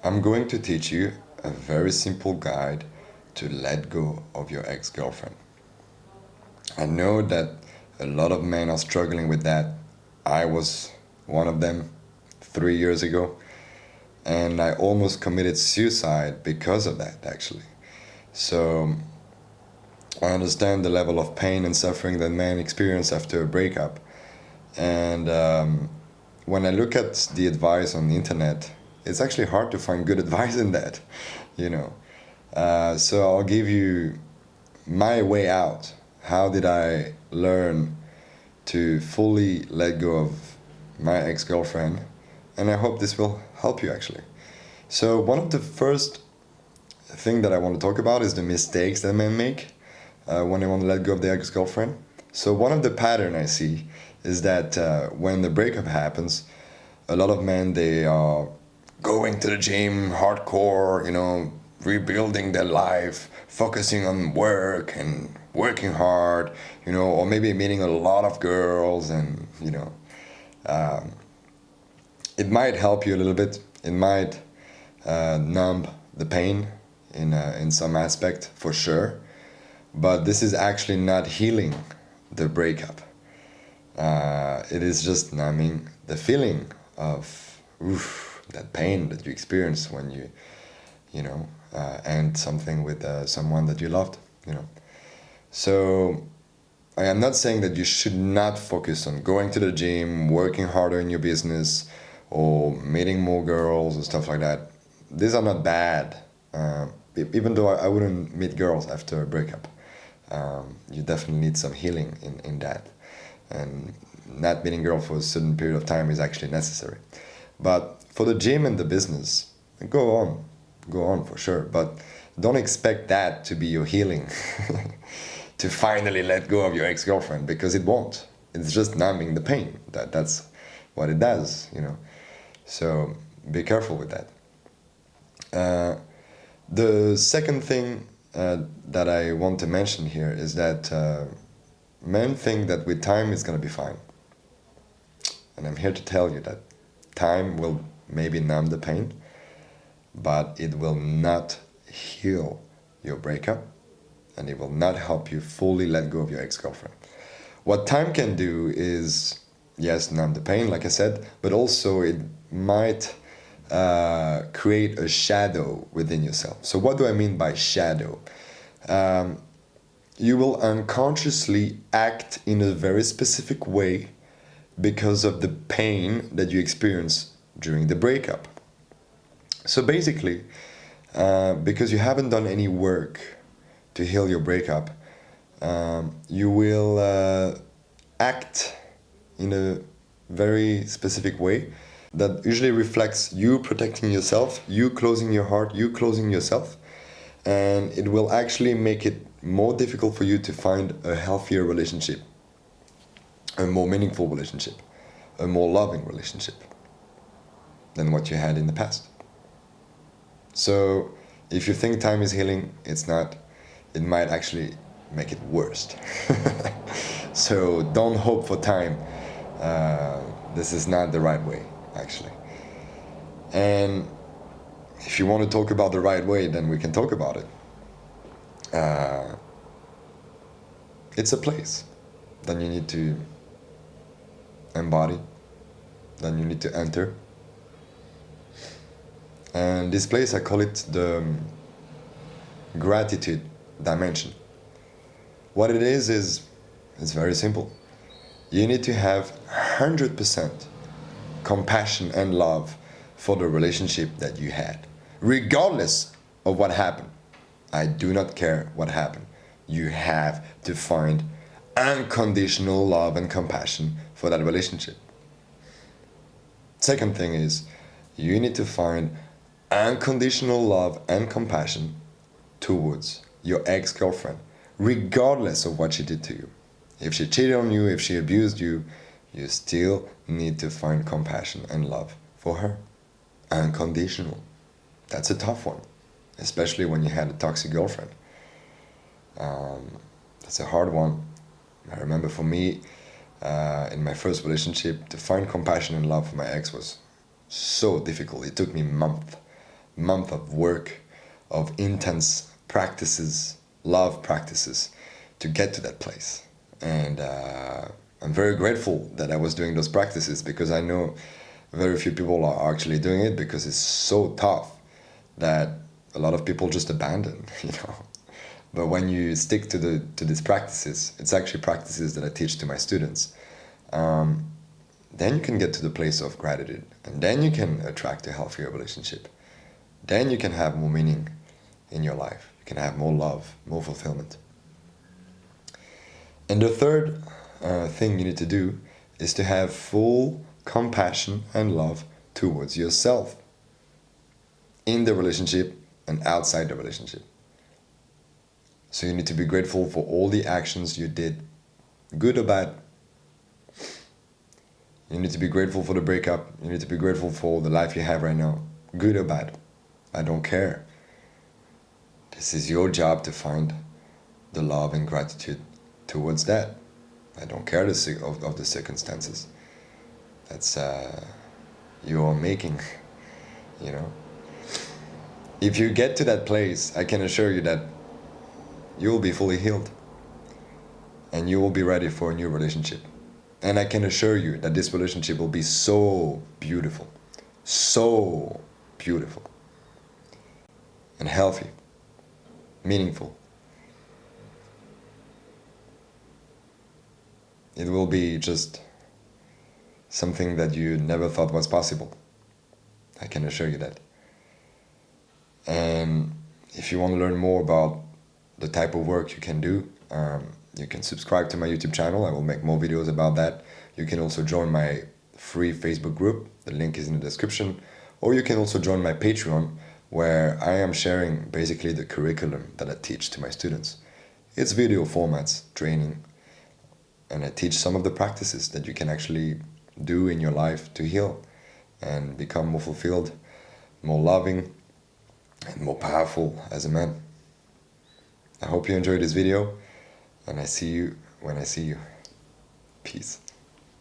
I'm going to teach you a very simple guide to let go of your ex-girlfriend. I know that a lot of men are struggling with that. I was one of them 3 years ago, and I almost committed suicide because of that, actually. So I understand the level of pain and suffering that men experience after a breakup. And when I look at the advice on the internet, it's actually hard to find good advice in that, you know. So I'll give you my way out. How did I learn to fully let go of my ex-girlfriend? And I hope this will help you actually. So one of the first thing that I want to talk about is the mistakes that men make when they want to let go of their ex-girlfriend. So one of the pattern I see is that when the breakup happens, a lot of men, they are going to the gym hardcore, rebuilding their life, focusing on work and working hard, or maybe meeting a lot of girls and, um, it might help you a little bit. It might numb the pain in some aspect for sure, but this is actually not healing the breakup. It is just numbing the feeling of that pain that you experience when you end something with someone that you loved. So I am not saying that you should not focus on going to the gym, working harder in your business, or meeting more girls and stuff like that. These are not bad. Even though I wouldn't meet girls after a breakup. You definitely need some healing in that. And not meeting girls for a certain period of time is actually necessary. But for the gym and the business, go on for sure. But don't expect that to be your healing, to finally let go of your ex-girlfriend, because it won't. It's just numbing the pain. That's what it does. So be careful with that. The second thing that I want to mention here is that men think that with time it's going to be fine. And I'm here to tell you that time will maybe numb the pain, but it will not heal your breakup, and it will not help you fully let go of your ex-girlfriend. What time can do is, yes, numb the pain, like I said, but also it might create a shadow within yourself. So what do I mean by shadow? You will unconsciously act in a very specific way because of the pain that you experience during the breakup. So basically, because you haven't done any work to heal your breakup, you will act in a very specific way that usually reflects you protecting yourself, you closing your heart, you closing yourself, and it will actually make it more difficult for you to find a healthier relationship, a more meaningful relationship, a more loving relationship than what you had in the past. So if you think time is healing, it's not. It might actually make it worse. So don't hope for time. This is not the right way, actually. And if you want to talk about the right way, then we can talk about it. It's a place. Then you need to embody. Then you need to enter. And this place, I call it the gratitude dimension. What it is it's very simple. You need to have 100% compassion and love for the relationship that you had, regardless of what happened. I do not care what happened. You have to find unconditional love and compassion for that relationship. Second thing is, you need to find unconditional love and compassion towards your ex-girlfriend, regardless of what she did to you. If she cheated on you, if she abused you, you still need to find compassion and love for her. Unconditional. That's a tough one, especially when you had a toxic girlfriend. That's a hard one. I remember for me, in my first relationship, to find compassion and love for my ex was so difficult. It took me months month of work, of intense practices, love practices, to get to that place. And I'm very grateful that I was doing those practices, because I know very few people are actually doing it, because it's so tough that a lot of people just abandon, you know. But when you stick to these practices, it's actually practices that I teach to my students. Then you can get to the place of gratitude, and then you can attract a healthier relationship. Then you can have more meaning in your life. You can have more love, more fulfillment. And the third thing you need to do is to have full compassion and love towards yourself, in the relationship and outside the relationship. So you need to be grateful for all the actions you did, good or bad. You need to be grateful for the breakup. You need to be grateful for the life you have right now, good or bad. I don't care. This is your job to find the love and gratitude towards that. I don't care of the circumstances. That's your making, you know. If you get to that place, I can assure you that you will be fully healed, and you will be ready for a new relationship. And I can assure you that this relationship will be so beautiful, and healthy, meaningful. It will be just something that you never thought was possible. I can assure you that. And if you want to learn more about the type of work you can do, you can subscribe to my YouTube channel. I will make more videos about that. You can also join my free Facebook group. The link is in the description. Or you can also join my Patreon, where I am sharing basically the curriculum that I teach to my students. It's video formats, training, and I teach some of the practices that you can actually do in your life to heal and become more fulfilled, more loving, and more powerful as a man. I hope you enjoyed this video, and I see you when I see you. Peace.